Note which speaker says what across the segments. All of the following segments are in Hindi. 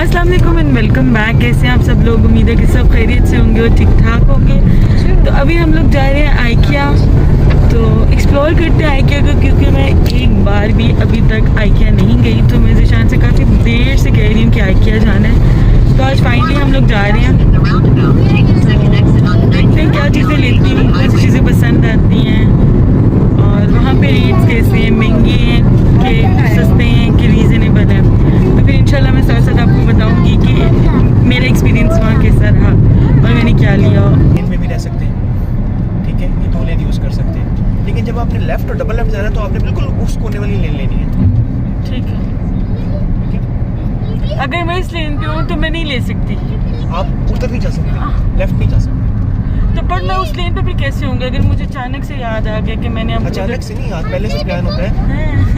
Speaker 1: अस्सलाम वालेकुम एंड वेलकम बैक। कैसे हैं आप सब लोग? उम्मीद है कि सब खैरियत से होंगे और ठीक ठाक होंगे। तो अभी हम लोग जा रहे हैं आइकिया, तो एक्सप्लोर करते हैं आइकिया को, क्योंकि मैं एक बार भी अभी तक आइकिया नहीं गई। तो मैं ज़िशान से काफ़ी देर से कह रही हूँ कि आइकिया जाना है, तो आज फाइनली हम लोग जा रहे हैं। देखते हैं क्या चीज़ें लेती हूँ, कौन सी चीज़ें पसंद आती हैं और वहाँ पे रेट्स कैसे हैं, महंगे हैं कि सस्ते हैं कि रीज़नेबल है। तो फिर इंशाल्लाह मैं साथ साथ आपको बताऊंगी कि मेरा एक्सपीरियंस वहाँ कैसा रहा और मैंने क्या लिया।
Speaker 2: लेन में भी रह सकते हैं, ठीक है, ये 2 लेन यूज़ कर सकते हैं। लेकिन जब आपने लेफ्ट और डबल लेफ्ट जाना है तो आपने बिल्कुल उस कोने वाली लेन लेनी है।
Speaker 1: ठीक है, अगर मैं इस लेन पे हूँ तो मैं नहीं ले सकती।
Speaker 2: आप उधर नहीं जा सकते, लेफ्ट नहीं जा सकते।
Speaker 1: तो पर मैं उस लेन पे भी कैसे होंगे अगर मुझे अचानक से याद आ गया कि मैंने
Speaker 2: अचानक से नहीं, आज पहले से प्लान होता है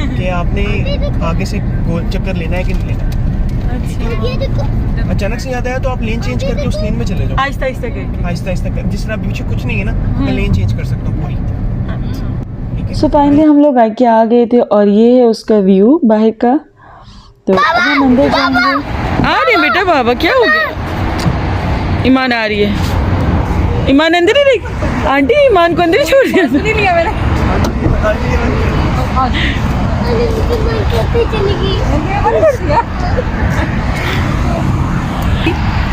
Speaker 2: कि आपने आगे से गोल चक्कर लेना है कि नहीं लेना है।
Speaker 1: अच्छा,
Speaker 2: अचानक से याद आया तो आप लेन चेंज करके उस लेन में चले जाओ,
Speaker 1: आहिस्ता आहिस्ता करके।
Speaker 2: आहिस्ता आहिस्ता कर। जिस तरह पीछे कुछ नहीं है ना, मैं लेन चेंज कर सकता हूँ पूरी, ठीक है।
Speaker 1: सो फाइनली हम लोग आके आ गए थे और ये है उसका व्यू बाहर का। तो अब हम अंदर जाएंगे। आ रही है बेटा, बाबा क्या हो गया? ईमान आ रही है, ईमान अंदर ही नहीं। आंटी ईमान को अंदर ही छोड़ दिया।
Speaker 3: नहीं लिया मैंने।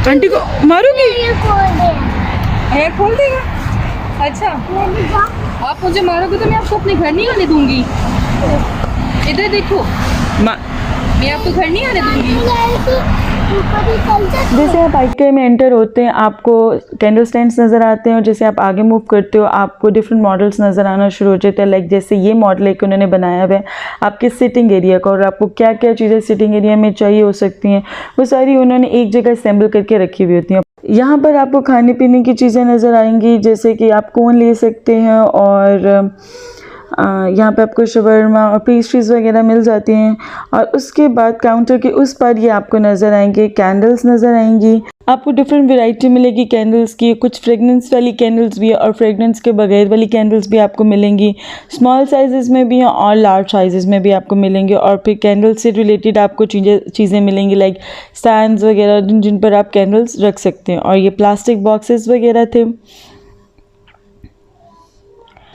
Speaker 1: आंटी को मारूंगी।
Speaker 3: हेयर खोल देगा। अच्छा, आप मुझे मारोगे तो मैं आपको अपने घर नहीं आने दूंगी। इधर देखो, मैं आपको घर नहीं आने दूंगी।
Speaker 1: जैसे आप आइकिया में एंटर होते हैं आपको कैंडल स्टैंड्स नज़र आते हैं और जैसे आप आगे मूव करते हो आपको डिफरेंट मॉडल्स नज़र आना शुरू हो जाते हैं। लाइक जैसे ये मॉडल है कि उन्होंने बनाया हुआ है आपके सिटिंग एरिया का, और आपको क्या क्या चीज़ें सिटिंग एरिया में चाहिए हो सकती हैं वो सारी उन्होंने एक जगह असेंबल करके रखी हुई होती हैं। यहाँ पर आपको खाने पीने की चीज़ें नज़र आएंगी, जैसे कि आप कोन ले सकते हैं और यहाँ पे आपको शवरमा और पेस्ट्रीज़ वगैरह मिल जाती हैं। और उसके बाद काउंटर के उस पर ये आपको नज़र आएंगे कैंडल्स नज़र आएंगी। आपको डिफरेंट वैरायटी मिलेगी कैंडल्स की, कुछ फ्रेगनेंस वाली कैंडल्स भी है और फ्रेगनेंस के बगैर वाली कैंडल्स भी आपको मिलेंगी। स्मॉल साइज़ में भी हैं और लार्ज साइज़ में भी आपको मिलेंगे। और फिर कैंडल से रिलेटेड आपको चीज़ें मिलेंगी लाइक स्टैंड्स वगैरह जिन पर आप कैंडल्स रख सकते हैं। और ये प्लास्टिक बॉक्सेस वगैरह थे।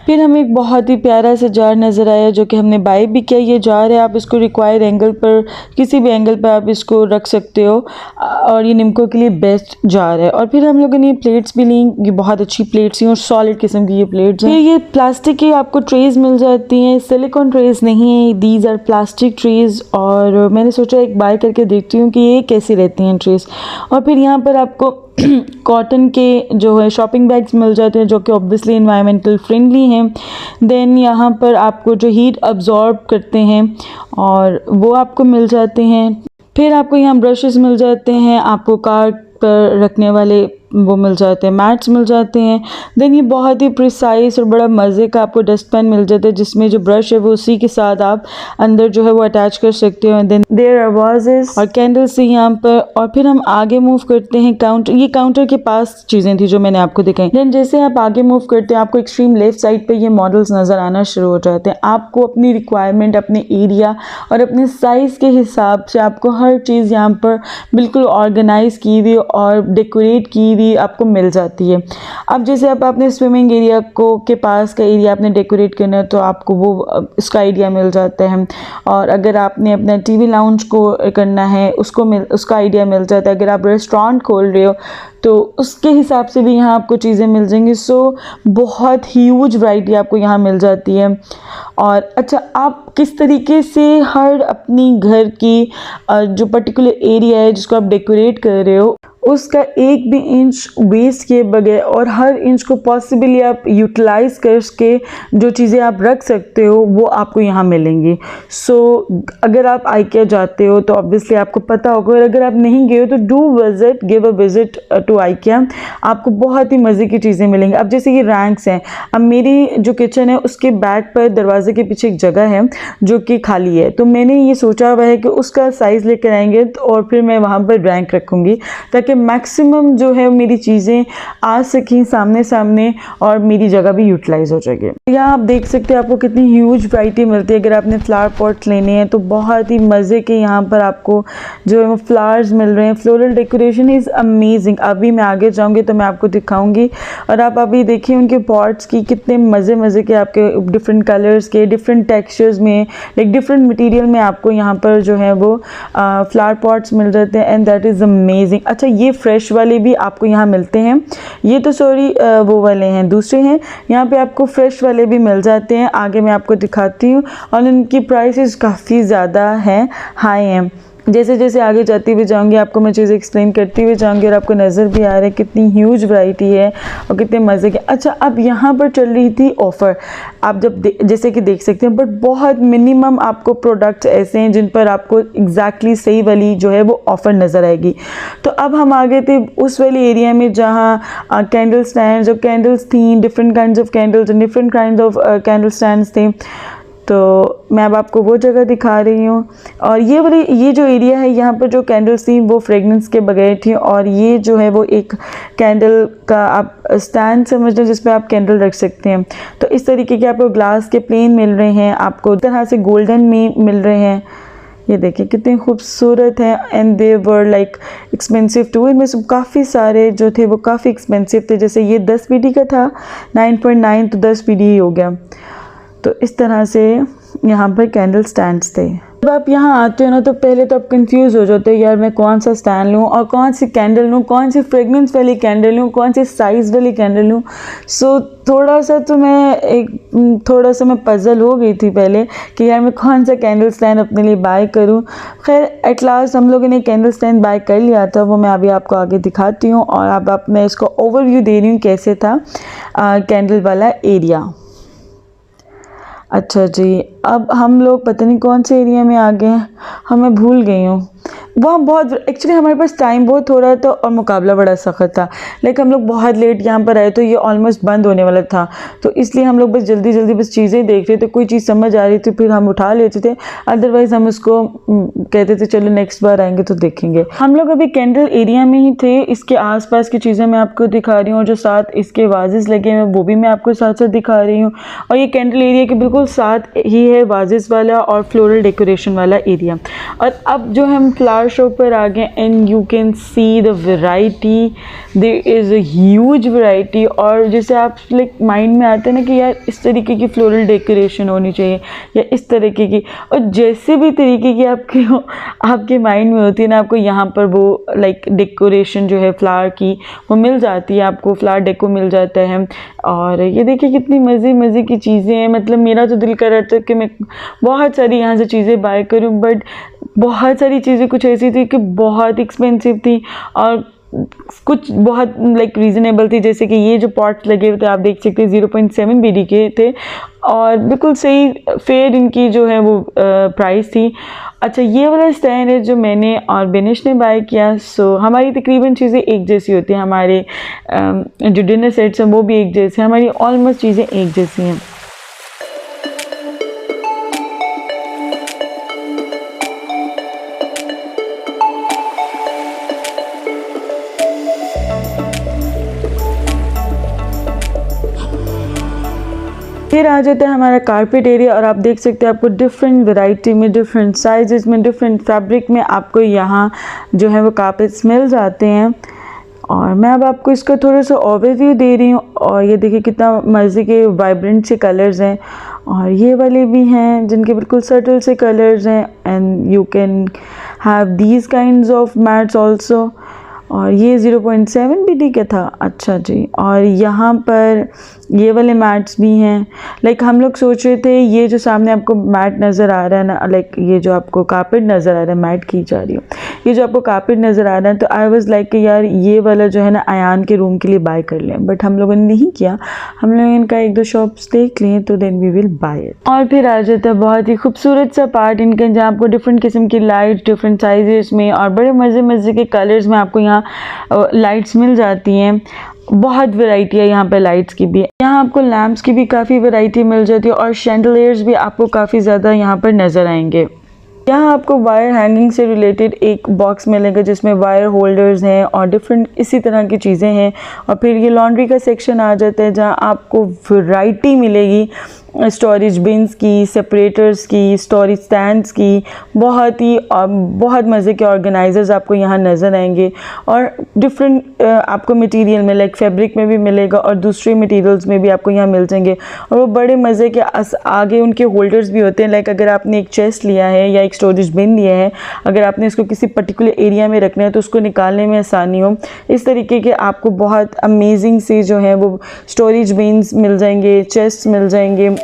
Speaker 1: फिर हमें एक बहुत ही प्यारा सा जार नज़र आया जो कि हमने बाय भी किया। ये जार है, आप इसको रिक्वायर्ड एंगल पर, किसी भी एंगल पर आप इसको रख सकते हो और ये निम्को के लिए बेस्ट जार है। और फिर हम लोगों ने ये प्लेट्स भी ली, ये बहुत अच्छी प्लेट्स हैं और सॉलिड किस्म की ये प्लेट्स हैं। फिर ये प्लास्टिक की आपको ट्रेज़ मिल जाती हैं, सिलिकॉन ट्रेज़ नहीं है, दीज आर प्लास्टिक ट्रेज़। और मैंने सोचा एक बाय करके देखती हूँ कि ये कैसी रहती हैं ट्रेज़। और फिर यहाँ पर आपको कॉटन के जो है शॉपिंग बैग्स मिल जाते हैं जो कि ऑब्वियसली एनवायरमेंटल फ्रेंडली हैं। देन यहाँ पर आपको जो हीट अब्जॉर्ब करते हैं और वो आपको मिल जाते हैं। फिर आपको यहाँ ब्रशेस मिल जाते हैं, आपको कार पर रखने वाले वो मिल जाते हैं, मैट्स मिल जाते हैं। देन ये बहुत ही प्रिसाइज और बड़ा मज़े का आपको डस्टबिन मिल जाता है जिसमें जो ब्रश है वो उसी के साथ आप अंदर जो है वो अटैच कर सकते हो। देन देयर आर वाजेस और कैंडल्स यहाँ पर। और फिर हम आगे मूव करते हैं काउंटर, ये काउंटर के पास चीज़ें थी जो मैंने आपको दिखाई। देन जैसे आप आगे मूव करते हैं आपको एक्सट्रीम लेफ्ट साइड पर ये मॉडल्स नज़र आना शुरू हो जाते हैं। आपको अपनी रिक्वायरमेंट, अपने एरिया और अपने साइज़ के हिसाब से आपको हर चीज़ यहाँ पर बिल्कुल ऑर्गेनाइज की हुई और डेकोरेट की हुई आपको मिल जाती है। अब जैसे आप अपने स्विमिंग एरिया को के पास का एरिया आपने डेकोरेट करना है तो आपको वो उसका आइडिया मिल जाता है। और अगर आपने अपना टीवी लाउंज को करना है उसका आइडिया मिल जाता है। अगर आप रेस्टोरेंट खोल रहे हो तो उसके हिसाब से भी यहाँ आपको चीज़ें मिल जाएंगी। सो बहुत ह्यूज वैरायटी आपको यहाँ मिल जाती है। और अच्छा, आप किस तरीके से हर अपनी घर की जो पर्टिकुलर एरिया है जिसको आप डेकोरेट कर रहे हो उसका एक भी इंच वेस्ट किए बगैर और हर इंच को पॉसिबली आप यूटिलाइज करके जो चीज़ें आप रख सकते हो वो आपको यहाँ मिलेंगी। सो अगर आप आइकिया जाते हो तो ऑब्वियसली आपको पता होगा, और अगर आप नहीं गए हो तो do visit, give a visit to IKEA, आपको बहुत ही मज़े की चीज़ें मिलेंगी। अब जैसे ये रैंक्स हैं, अब मेरी जो किचन है उसके बैक पर दरवाजे के पीछे एक जगह है जो कि खाली है, तो मैंने ये सोचा हुआ है कि उसका साइज़ लेकर आएंगे और फिर मैं वहाँ पर रैंक रखूँगी ताकि ताकि मैक्सिमम जो है मेरी चीज़ें आ सकें सामने सामने और मेरी जगह भी यूटिलाइज हो जाएगी। यहाँ आप देख सकते हैं आपको कितनी ह्यूज वैरायटी मिलती है। अगर आपने फ्लावर पॉट्स लेने हैं तो बहुत ही मज़े के यहाँ पर आपको जो है वो फ्लावर्स मिल रहे हैं। Floral decoration is amazing. अभी मैं आगे जाऊँगी तो मैं आपको दिखाऊँगी। और आप अभी देखिए उनके पॉट्स की कितने मज़े के आपके डिफरेंट कलर्स के, डिफरेंट टेक्सचर्स में, लाइक डिफरेंट मटेरियल में आपको यहाँ पर जो है वो फ्लावर पॉट्स मिल जाते हैं एंड दैट इज़ अमेजिंग। अच्छा, ये फ्रेश वाले भी आपको यहाँ मिलते हैं। ये तो सॉरी वो वाले हैं, दूसरे हैं। यहाँ पे आपको फ्रेश वाले भी मिल जाते हैं। आगे मैं आपको दिखाती हूँ और इनकी प्राइसेस काफ़ी ज़्यादा हैं, हाई हैं। जैसे जैसे आगे जाती हुई जाऊँगी आपको मैं चीज़ें एक्सप्लेन करती हुई जाऊँगी और आपको नज़र भी आ रहा है कितनी ह्यूज वैरायटी है और कितने मज़े के। अच्छा, अब यहाँ पर चल रही थी ऑफ़र, आप जब जैसे कि देख सकते हैं, बट बहुत मिनिमम आपको प्रोडक्ट्स ऐसे हैं जिन पर आपको एग्जैक्टली सही वाली जो है वो ऑफ़र नज़र आएगी। तो अब हम आ गए थे उस वाली एरिया में जहाँ कैंडल स्टैंड्स और कैंडल्स थी, different kinds of candles and different kind of candle stands थे। तो मैं अब आपको वो जगह दिखा रही हूँ। और ये जो एरिया है यहाँ पर जो कैंडल्स थी वो फ्रेगनेंस के बगैर थी। और ये जो है वो एक कैंडल का आप स्टैंड समझ लें जिस पे आप कैंडल रख सकते हैं। तो इस तरीके के आपको ग्लास के प्लेन मिल रहे हैं, आपको तरह से गोल्डन में मिल रहे हैं। ये देखिए कितने खूबसूरत हैं and they were like expensive too. इनमें से काफ़ी सारे जो थे वो काफ़ी एक्सपेंसिव थे। जैसे ये 10 पीडी का था, 9.9, तो 10 पीडी ही हो गया। तो इस तरह से यहाँ पर कैंडल स्टैंड्स थे। जब आप यहाँ आते हो ना तो पहले तो आप कंफ्यूज हो जाते हो, यार मैं कौन सा स्टैंड लूँ और कौन सी कैंडल लूँ, कौन सी फ्रेगनेंस वाली कैंडल लूँ, कौन सी साइज़ वाली कैंडल लूँ। सो थोड़ा सा मैं पजल हो गई थी पहले कि यार मैं कौन सा कैंडल स्टैंड अपने लिए बाय करूँ। खैर एट लास्ट हम लोगों ने कैंडल स्टैंड बाय कर लिया था, वो मैं अभी आपको आगे दिखाती हूँ। और अब मैं इसको ओवरव्यू दे रही हूँ कैसे था कैंडल वाला एरिया। अच्छा जी, अब हम लोग पता नहीं कौन से एरिया में आ गए हैं, हमें भूल गई हूँ। वहाँ बहुत एक्चुअली हमारे पास टाइम बहुत हो रहा था और मुकाबला बड़ा सख्त था। लाइक हम लोग बहुत लेट यहाँ पर आए तो ये ऑलमोस्ट बंद होने वाला था, तो इसलिए हम लोग बस जल्दी बस चीज़ें देख रहे थे। कोई चीज़ समझ आ रही थी फिर हम उठा लेते थे, अदरवाइज़ हम उसको कहते थे चलो नेक्स्ट बार आएंगे तो देखेंगे। हम लोग अभी कैंडल एरिया में ही थे। इसके आसपास की चीज़ें मैं आपको दिखा रही हूँ और जो साथ इसके वाजेस लगे हैं वो भी मैं आपको साथ साथ दिखा रही हूँ। और ये कैंडल एरिया के बिल्कुल साथ ही है वाजेस वाला और फ्लोरल डेकोरेशन वाला एरिया। और अब जो हम फ्लावर शॉप पर आ गए and you can see the variety, there is a huge variety. और जैसे आप लाइक माइंड में आते हैं ना कि यार इस तरीके की फ्लोरल डेकोरेशन होनी चाहिए या इस तरीके की, और जैसे भी तरीके की आपके माइंड में होती है ना, आपको यहाँ पर वो लाइक डेकोरेशन जो है फ्लावर की वो मिल जाती है, आपको फ्लावर डेको मिल जाता है। और ये देखिए कितनी मज़े की चीज़ें हैं। मतलब मेरा तो दिल कर रहा था कि मैं बहुत सारी यहाँ से चीज़ें बाय करूँ, बट बहुत सारी चीज़ें कुछ ऐसी थी कि बहुत एक्सपेंसिव थी और कुछ बहुत लाइक रीज़नेबल थी। जैसे कि ये जो पॉट्स लगे हुए थे आप देख सकते हैं 0.7 BD के थे और बिल्कुल सही फेयर इनकी जो है वो प्राइस थी। अच्छा, ये वाला स्टैंड है जो मैंने और बेनिश ने बाय किया। सो हमारी तकरीबन चीज़ें एक जैसी होती हैं, हमारे जो डिनर सेट्स हैं वो भी एक जैसे, हमारी ऑलमोस्ट चीज़ें एक जैसी हैं। फिर आ जाता है हमारा कारपेट एरिया और आप देख सकते हैं आपको डिफरेंट वैरायटी में, डिफरेंट साइजेस में, डिफरेंट फैब्रिक में आपको यहाँ जो है वो कारपेट्स मिल जाते हैं। और मैं अब आपको इसका थोड़ा सा ओवरव्यू दे रही हूँ। और ये देखिए कितना मज़े के वाइब्रेंट से कलर्स हैं और ये वाले भी हैं जिनके बिल्कुल सटल से कलर्स हैं and you can have these kinds of mats also. और ये 0.7 BD का था। अच्छा जी, और यहाँ पर ये वाले मैट्स भी हैं। लाइक हम लोग सोच रहे थे ये जो सामने आपको मैट नज़र आ रहा है ना, लाइक ये जो आपको कारपेट नज़र आ रहा है, मैट की जा रही हो, ये जो आपको कारपेट नज़र आ रहा है, तो आई वाज लाइक कि यार ये वाला जो है ना अयान के रूम के लिए बाय कर लें, बट हम लोगों ने नहीं किया। हम लोग इनका 1-2 शॉप्स देख लिए तो then we will buy it. और फिर आ जाता है बहुत ही खूबसूरत सा पार्ट इनका, जहाँ आपको डिफरेंट किस्म की लाइट डिफरेंट साइजेस में और बड़े मज़े के कलर्स में आपको यहाँ लाइट्स मिल जाती हैं। बहुत वैरायटी है यहाँ पे लाइट्स की भी। यहाँ आपको लैम्प्स की भी काफ़ी वैरायटी मिल जाती है और शैंडलियर्स भी आपको काफ़ी ज़्यादा यहाँ पर नज़र आएंगे। यहाँ आपको वायर हैंगिंग से रिलेटेड एक बॉक्स मिलेगा जिसमें वायर होल्डर्स हैं और डिफरेंट इसी तरह की चीज़ें हैं। और फिर ये लॉन्ड्री का सेक्शन आ जाता है जहाँ आपको वैरायटी मिलेगी स्टोरेज बिन्स की, सेपरेटर्स की, स्टोरेज स्टैंड्स की, बहुत मज़े के ऑर्गेनाइजर्स आपको यहाँ नज़र आएंगे। और डिफरेंट आपको मटेरियल में लाइक फैब्रिक में भी मिलेगा और दूसरे मटेरियल्स में भी आपको यहाँ मिल जाएंगे। और वो बड़े मज़े के आगे उनके होल्डर्स भी होते हैं। लाइक अगर आपने एक चेस्ट लिया है या एक स्टोरेज बिन लिया है, अगर आपने इसको किसी पर्टिकुलर एरिया में रखना है तो उसको निकालने में आसानी हो, इस तरीके के आपको बहुत अमेजिंग से जो है वो स्टोरेज बिन्स मिल जाएंगे, चेस्ट मिल जाएंगे।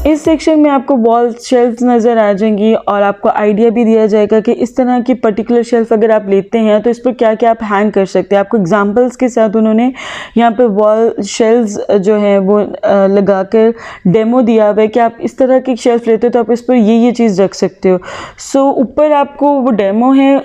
Speaker 1: इस सेक्शन में आपको वॉल शेल्फ्स नज़र आ जाएंगी और आपको आइडिया भी दिया जाएगा कि इस तरह की पर्टिकुलर शेल्फ अगर आप लेते हैं तो इस पर क्या क्या आप हैंग कर सकते हैं। आपको एग्जांपल्स के साथ उन्होंने यहाँ पे वॉल शेल्फ्स जो है वो लगाकर डेमो दिया हुआ है कि आप इस तरह की शेल्फ लेते हो तो आप इस पर ये चीज़ रख सकते हो। सो ऊपर आपको वो डेमो है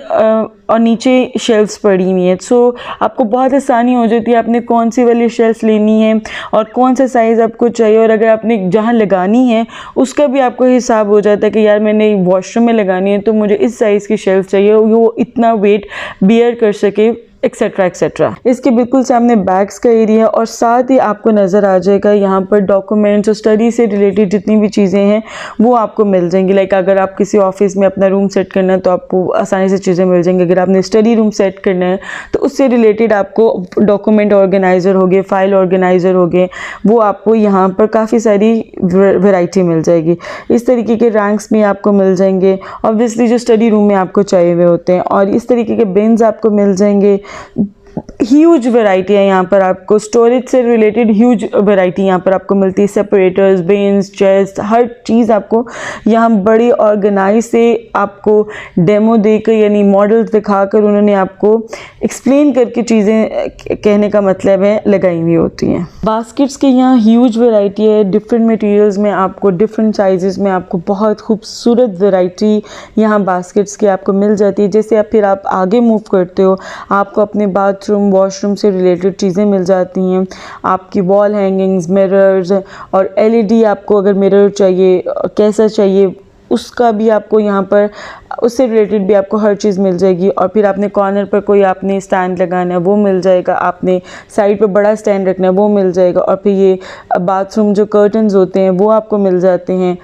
Speaker 1: और नीचे शेल्फ्स पड़ी हुई हैं। सो आपको बहुत आसानी हो जाती है आपने कौन सी वाली शेल्फ लेनी है और कौन सा साइज़ आपको चाहिए। और अगर आपने जहाँ लगानी है उसका भी आपको हिसाब हो जाता है कि यार मैंने वॉशरूम में लगानी है तो मुझे इस साइज़ की शेल्फ चाहिए, वो इतना वेट बियर कर सके, एक्सेट्रा एक्सेट्रा। इसके बिल्कुल सामने बैग्स का एरिया और साथ ही आपको नज़र आ जाएगा यहाँ पर डॉक्यूमेंट्स और स्टडी से रिलेटेड जितनी भी चीज़ें हैं वो आपको मिल जाएंगी। लाइक अगर आप किसी ऑफिस में अपना रूम सेट करना है तो आपको आसानी से चीज़ें मिल जाएंगी। अगर आपने स्टडी रूम सेट करना है तो उससे रिलेटेड आपको डॉक्यूमेंट ऑर्गेनाइज़र हो गए, फाइल ऑर्गेनाइज़र हो गए, वो आपको यहाँ पर काफ़ी सारी वैरायटी मिल जाएगी। इस तरीके के रैंक्स भी आपको मिल जाएंगे ऑब्वियसली जो स्टडी रूम में आपको चाहिए हुए होते हैं। और इस तरीके के बिन्स आपको मिल जाएंगे। ह्यूज वैरायटी है यहाँ पर, आपको स्टोरेज से रिलेटेड ह्यूज वैरायटी यहाँ पर आपको मिलती है। सेपरेटर्स, बिन्स, चेस्ट, हर चीज़ आपको यहाँ बड़ी ऑर्गेनाइज से आपको डेमो देकर यानी मॉडल्स दिखाकर उन्होंने आपको एक्सप्लेन करके चीज़ें, कहने का मतलब है, लगाई हुई होती हैं। बास्केट्स के यहाँ ह्यूज वैरायटी है। डिफरेंट मटेरियल्स में आपको, डिफरेंट साइजेस में आपको बहुत खूबसूरत वैरायटी यहाँ बास्केट्स की आपको मिल जाती है। जैसे आप फिर आप आगे मूव करते हो आपको अपने बाथरूम, वॉशरूम से रिलेटेड चीज़ें मिल जाती हैं। आपकी वॉल हैंगिंग्स, मिरर्स और एलईडी, आपको अगर मिरर चाहिए कैसा चाहिए उसका भी आपको यहाँ पर, उससे रिलेटेड भी आपको हर चीज़ मिल जाएगी। और फिर आपने कॉर्नर पर कोई आपने स्टैंड लगाना है वो मिल जाएगा, आपने साइड पर बड़ा स्टैंड रखना है वो मिल जाएगा। और फिर ये बाथरूम जो कर्टन्स होते हैं वो आपको मिल जाते हैं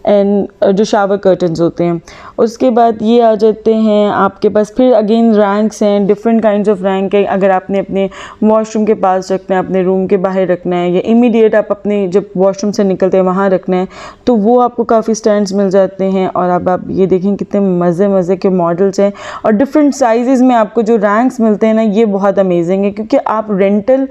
Speaker 1: एंड जो शावर कर्टन्स होते हैं। उसके बाद ये आ जाते हैं आपके पास फिर अगेन रैंक्स हैं, डिफरेंट काइंड्स ऑफ रैंक है। अगर आपने अपने वॉशरूम के पास रखना है, अपने रूम के बाहर रखना है या इमीडिएट आप अपने जब वॉशरूम से निकलते हैं वहाँ रखना है तो वो आपको काफ़ी स्टैंड्स मिल जाते हैं। और अब आप ये देखें कितने मज़े के मॉडल्स हैं और डिफरेंट साइजेस में आपको जो रैंक्स मिलते हैं ना, ये बहुत अमेजिंग है क्योंकि आप रेंटल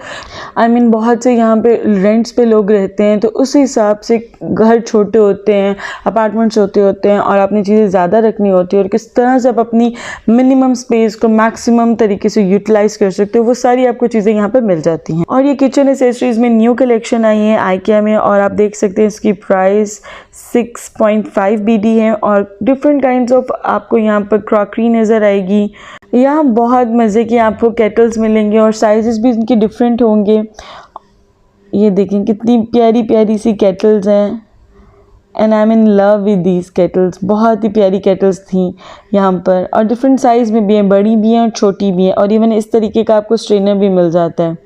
Speaker 1: बहुत से यहाँ पे रेंट्स पे लोग रहते हैं तो उस हिसाब से घर छोटे होते हैं, अपार्टमेंट्स होते हैं और आपने चीज़ें ज़्यादा रखनी होती है और किस तरह से आप अपनी मिनिमम स्पेस को मैक्सिमम तरीके से यूटिलाइज कर सकते हो वो सारी आपको चीज़ें यहाँ पे मिल जाती हैं। और ये किचन एसेसरीज में न्यू कलेक्शन आई है IKEA में और आप देख सकते हैं इसकी प्राइस 6.5 BD है और डिफरेंट काइंड्स ऑफ आपको यहाँ पर क्रॉकरी नज़र आएगी। यहाँ बहुत मज़े की आपको केटल्स मिलेंगे और साइजेस भी इनके डिफरेंट होंगे। ये देखें कितनी प्यारी प्यारी सी केटल्स हैं and I am in love with these kettles. बहुत ही प्यारी केटल्स थी यहाँ पर और डिफरेंट साइज़ में भी हैं, बड़ी भी हैं और छोटी भी हैं और इवन इस तरीके का आपको स्ट्रेनर भी मिल जाता है।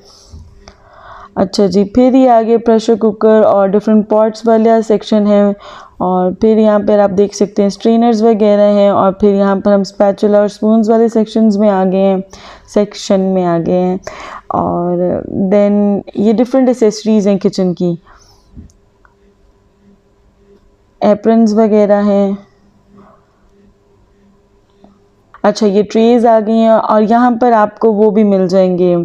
Speaker 1: अच्छा जी, फिर ये आगे प्रेशर कुकर और डिफरेंट पॉट्स वाला सेक्शन है और फिर यहाँ पर आप देख सकते हैं स्ट्रेनर्स वगैरह हैं और फिर यहाँ पर हम स्पैचुला और स्पून्स वाले सेक्शन में आ गए हैं और देन ये डिफरेंट एसेसरीज़ हैं किचन की। एप्रन्स वगैरह हैं। अच्छा, ये ट्रेज आ गई हैं और यहाँ पर आपको वो भी मिल जाएंगे,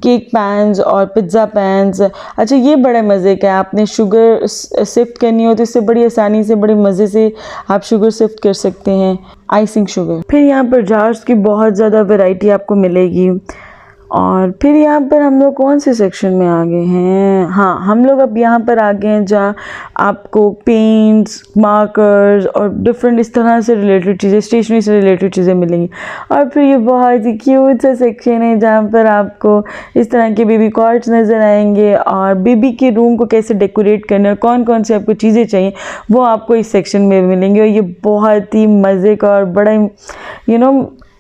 Speaker 1: केक पैन्स और पिज़्ज़ा पैन्स। अच्छा, ये बड़े मज़े का है, आपने शुगर सिफ्ट करनी हो तो इससे बड़ी आसानी से बड़े मज़े से आप शुगर सिफ्ट कर सकते हैं, आइसिंग शुगर। फिर यहाँ पर जार्स की बहुत ज़्यादा वैरायटी आपको मिलेगी। और फिर यहाँ पर हम लोग कौन से सेक्शन में आ गए हैं? हाँ, हम लोग अब यहाँ पर आ गए हैं जहाँ आपको पेंट्स, मार्कर्स और डिफरेंट इस तरह से रिलेटेड चीज़ें, स्टेशनरी से रिलेटेड चीज़ें मिलेंगी। और फिर ये बहुत ही क्यूट सा सेक्शन है जहाँ पर आपको इस तरह के बेबी कॉट्स नज़र आएंगे और बेबी के रूम को कैसे डेकोरेट करना है, कौन कौन सी आपको चीज़ें चाहिए वो आपको इस सेक्शन में मिलेंगे। और ये बहुत ही मज़े का और बड़ा ही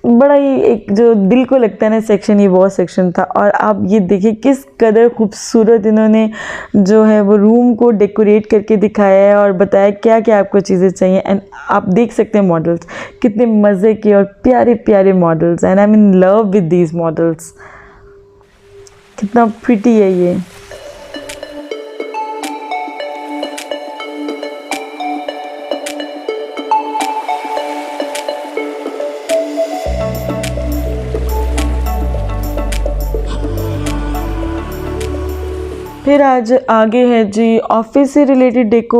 Speaker 1: बड़ा ही एक जो दिल को लगता है ना सेक्शन, ये वो सेक्शन था। और आप ये देखिए किस कदर खूबसूरत इन्होंने जो है वो रूम को डेकोरेट करके दिखाया है और बताया क्या क्या आपको चीज़ें चाहिए। एंड आप देख सकते हैं मॉडल्स कितने मज़े के और प्यारे प्यारे models, and I am in love with these models. कितना प्रिटी है ये। फिर आज आगे है जी ऑफिस से रिलेटेड डेको,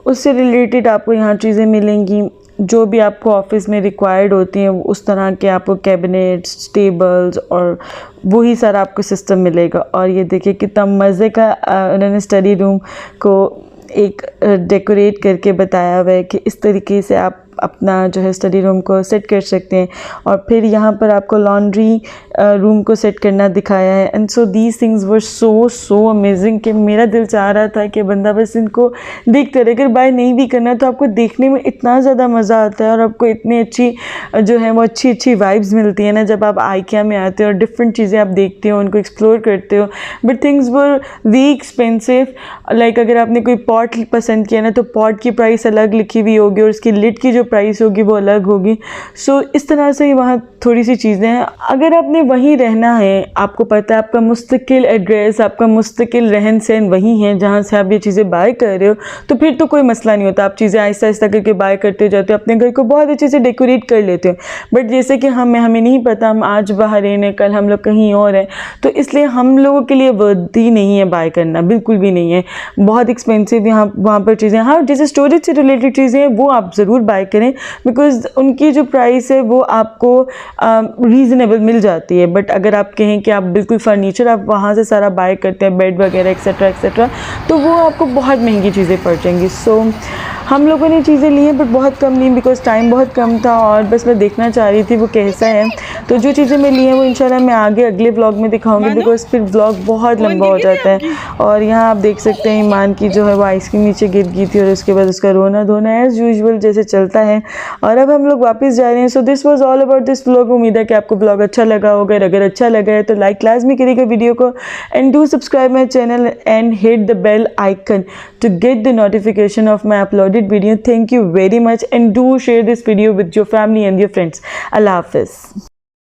Speaker 1: उससे रिलेटेड आपको यहाँ चीज़ें मिलेंगी जो भी आपको ऑफिस में रिक्वायर्ड होती हैं, उस तरह के आपको कैबिनेट्स, टेबल्स और वही सारा आपको सिस्टम मिलेगा। और ये देखिए कितना मज़े का उन्होंने स्टडी रूम को एक डेकोरेट करके बताया हुआ है कि इस तरीके से आप अपना जो है स्टडी रूम को सेट कर सकते हैं। और फिर यहाँ पर आपको लॉन्ड्री रूम को सेट करना दिखाया है। And so these things were so amazing कि मेरा दिल चाह रहा था कि बंदा बस इनको देखते रहे। अगर बाय नहीं भी करना तो आपको देखने में इतना ज़्यादा मज़ा आता है और आपको इतनी अच्छी जो है वो अच्छी वाइब्स मिलती है ना जब आप आइकिया में आते हो और डिफरेंट चीज़ें आप देखते हो, उनको एक्सप्लोर करते हो। But things were we expensive. Like अगर आपने कोई पॉट पसंद किया ना तो पॉट की प्राइस अलग लिखी हुई होगी और उसकी लिड की जो प्राइस होगी वो अलग होगी। सो इस तरह से वहाँ थोड़ी सी चीज़ें हैं। अगर आपने वहीं रहना है, आपको पता है आपका मुस्तकिल एड्रेस, आपका मुस्तकिल रहन सहन वहीं है जहाँ से आप ये चीज़ें बाय कर रहे हो, तो फिर तो कोई मसला नहीं होता। आप चीज़ें आहिस्ता आहिस्ता करके बाय करते जाते हो, अपने घर को बहुत अच्छे से डेकोरेट कर लेते हो। बट जैसे कि हमें नहीं पता, हम आज बाहर हैं, कल हम लोग कहीं और हैं, तो इसलिए हम लोगों के लिए वर्दी नहीं है बाय करना, बिल्कुल भी नहीं है। बहुत एक्सपेंसिव यहाँ वहाँ पर चीज़ें। हाँ, जैसे स्टोरेज से रिलेटेड चीज़ें हैं वो आप ज़रूर बाय करें बिकॉज उनकी जो प्राइस है वो आपको रीज़नेबल मिल जाती है। बट अगर आप कहें कि आप बिल्कुल फर्नीचर आप वहाँ से सारा बाय करते हैं, बेड वगैरह एक्सेट्रा, तो वो आपको बहुत महंगी चीज़ें पड़ जाएंगी। सो हम लोगों ने चीज़ें ली हैं बट बहुत कम ली बिकॉज टाइम बहुत कम था और बस मैं देखना चाह रही थी वो कैसा है। तो जो चीज़ें मैं ली हैं वो इंशाल्लाह मैं आगे अगले व्लॉग में दिखाऊंगी बिकॉज फिर व्लॉग बहुत लंबा हो जाता है। और यहाँ आप देख सकते हैं ईमान की जो है वो आइसक्रीम नीचे गिर गई थी और उसके बाद उसका रोना धोना एज़ यूजुअल जैसे चलता है। और अब हम लोग वापस जा रहे हैं। So this was all about this vlog. उम्मीद है कि आपको व्लॉग अच्छा लगा होगा। अगर अच्छा लगा है तो लाइक लाजमी करिएगा वीडियो को and do subscribe my channel and hit the bell icon to get the notification of my uploaded video. Thank you very much and do share this video with your family and your friends. Allah Hafiz.